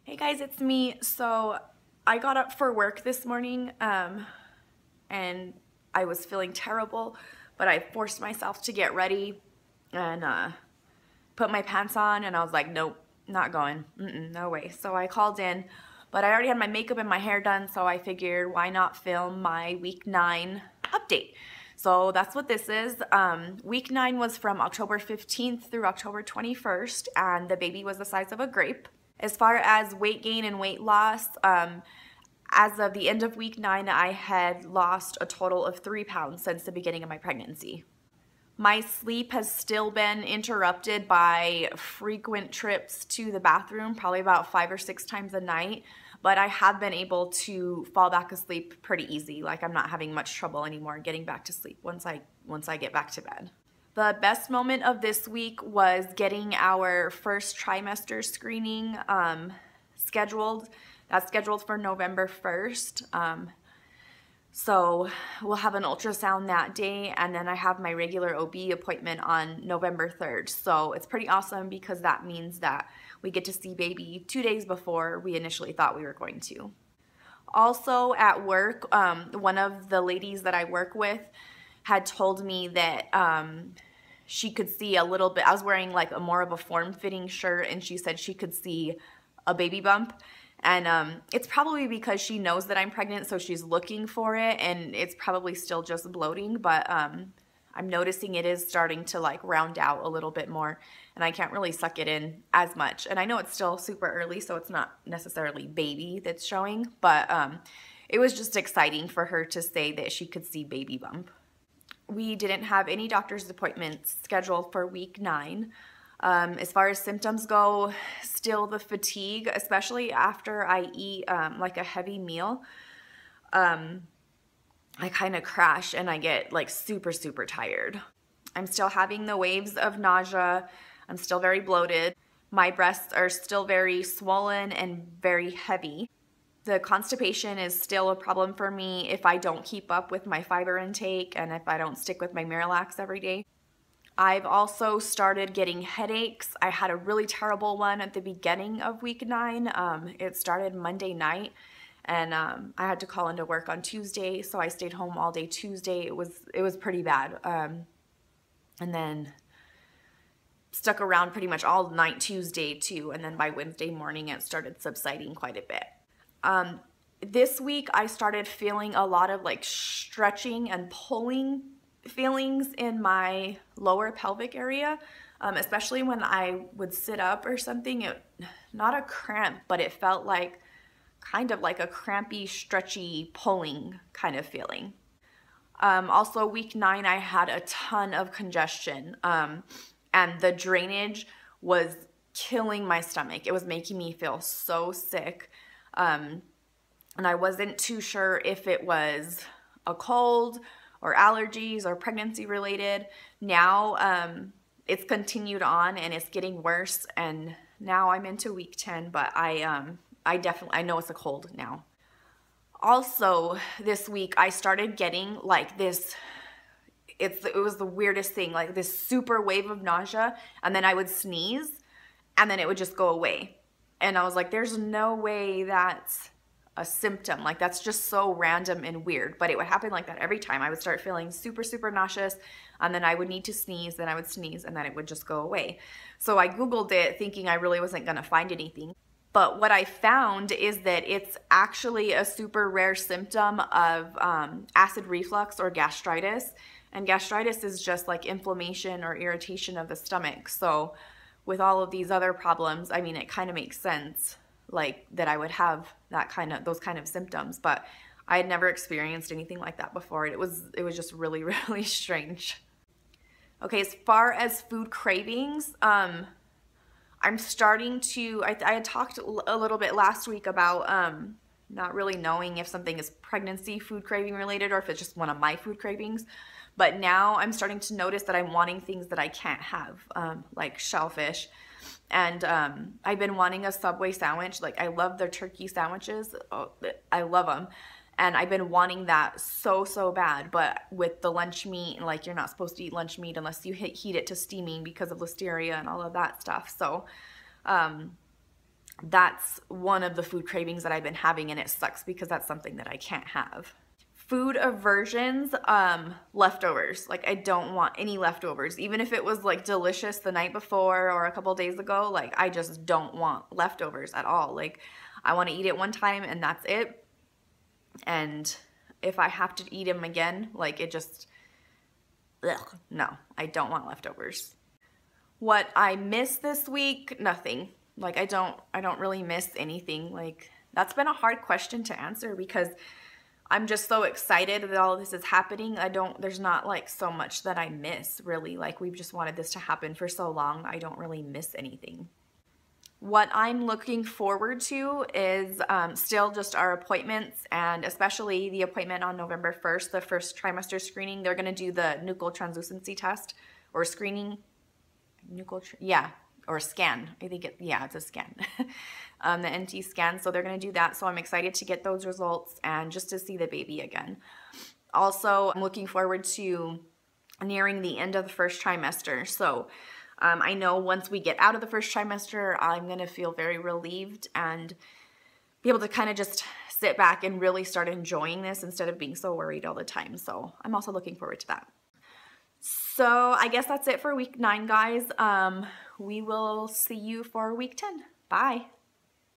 Hey guys, it's me. So I got up for work this morning and I was feeling terrible, but I forced myself to get ready and put my pants on, and I was like, nope, not going. No way. So I called in, but I already had my makeup and my hair done, so I figured why not film my week 9 update. So that's what this is. Week 9 was from October 15th through October 21st, and the baby was the size of a grape. As far as weight gain and weight loss, as of the end of week 9, I had lost a total of 3 pounds since the beginning of my pregnancy. My sleep has still been interrupted by frequent trips to the bathroom, probably about 5 or 6 times a night, but I have been able to fall back asleep pretty easy. Like, I'm not having much trouble anymore getting back to sleep once I get back to bed. The best moment of this week was getting our first trimester screening scheduled. That's scheduled for November 1st. So we'll have an ultrasound that day, and then I have my regular OB appointment on November 3rd. So it's pretty awesome because that means that we get to see baby 2 days before we initially thought we were going to. Also at work, one of the ladies that I work with had told me that she could see a little bit. I was wearing like more of a form-fitting shirt, and she said she could see a baby bump. And it's probably because she knows that I'm pregnant, so she's looking for it, and it's probably still just bloating, but I'm noticing it is starting to like round out a little bit more, and I can't really suck it in as much. And I know it's still super early, so it's not necessarily baby that's showing, but it was just exciting for her to say that she could see baby bump. We didn't have any doctor's appointments scheduled for week 9. As far as symptoms go, still the fatigue, especially after I eat like a heavy meal. I kind of crash and I get like super tired. I'm still having the waves of nausea. I'm still very bloated. My breasts are still very swollen and very heavy. The constipation is still a problem for me if I don't keep up with my fiber intake and if I don't stick with my Miralax every day. I've also started getting headaches. I had a really terrible one at the beginning of week 9. It started Monday night, and I had to call into work on Tuesday, so I stayed home all day Tuesday. It was pretty bad. And then stuck around pretty much all night Tuesday too, and then by Wednesday morning it started subsiding quite a bit. This week I started feeling a lot of like stretching and pulling feelings in my lower pelvic area, especially when I would sit up or something. Not a cramp, but it felt like kind of like a crampy, stretchy, pulling kind of feeling. Also, week 9, I had a ton of congestion, and the drainage was killing my stomach. It was making me feel so sick, and I wasn't too sure if it was a cold or allergies or pregnancy related. Now it's continued on and it's getting worse, and now I'm into week 10, but I know it's a cold now. Also this week I started getting like this, it was the weirdest thing, like this super wave of nausea, and then I would sneeze and then it would just go away. And I was like, there's no way that's a symptom. Like, that's just so random and weird. But it would happen like that every time. I would start feeling super nauseous, and then I would need to sneeze, then I would sneeze, and then it would just go away. So I Googled it thinking I really wasn't going to find anything. But what I found is that it's actually a super rare symptom of acid reflux or gastritis. And gastritis is just like inflammation or irritation of the stomach. So with all of these other problems, I mean, it kind of makes sense like that I would have those kind of symptoms, but I had never experienced anything like that before. It was just really strange. Okay, as far as food cravings, I'm starting to, I had talked a little bit last week about not really knowing if something is pregnancy food craving related or if it's just one of my food cravings. But now I'm starting to notice that I'm wanting things that I can't have, like shellfish. And I've been wanting a Subway sandwich. Like, I love their turkey sandwiches. Oh, I love them. And I've been wanting that so bad. But with the lunch meat, like, you're not supposed to eat lunch meat unless you heat it to steaming because of listeria and all of that stuff. So that's one of the food cravings that I've been having, and it sucks because that's something that I can't have. Food aversions, leftovers. Like, I don't want any leftovers. Even if it was like delicious the night before or a couple days ago, like I just don't want leftovers at all. Like, I want to eat it one time and that's it. And if I have to eat them again, like it just, ugh, no, I don't want leftovers. What I miss this week, nothing. Like I don't really miss anything. Like, that's been a hard question to answer because I'm just so excited that all this is happening. There's not like so much that I miss really. Like, we've just wanted this to happen for so long. I don't really miss anything. What I'm looking forward to is still just our appointments, and especially the appointment on November 1st, the first trimester screening. They're going to do the nuchal translucency test or screening. Or scan. I think it's a scan. The NT scan. So they're going to do that. So I'm excited to get those results and just to see the baby again. Also, I'm looking forward to nearing the end of the first trimester. So I know once we get out of the first trimester, I'm going to feel very relieved and be able to kind of just sit back and really start enjoying this instead of being so worried all the time. So I'm also looking forward to that. So I guess that's it for week 9, guys. We will see you for week 10. Bye.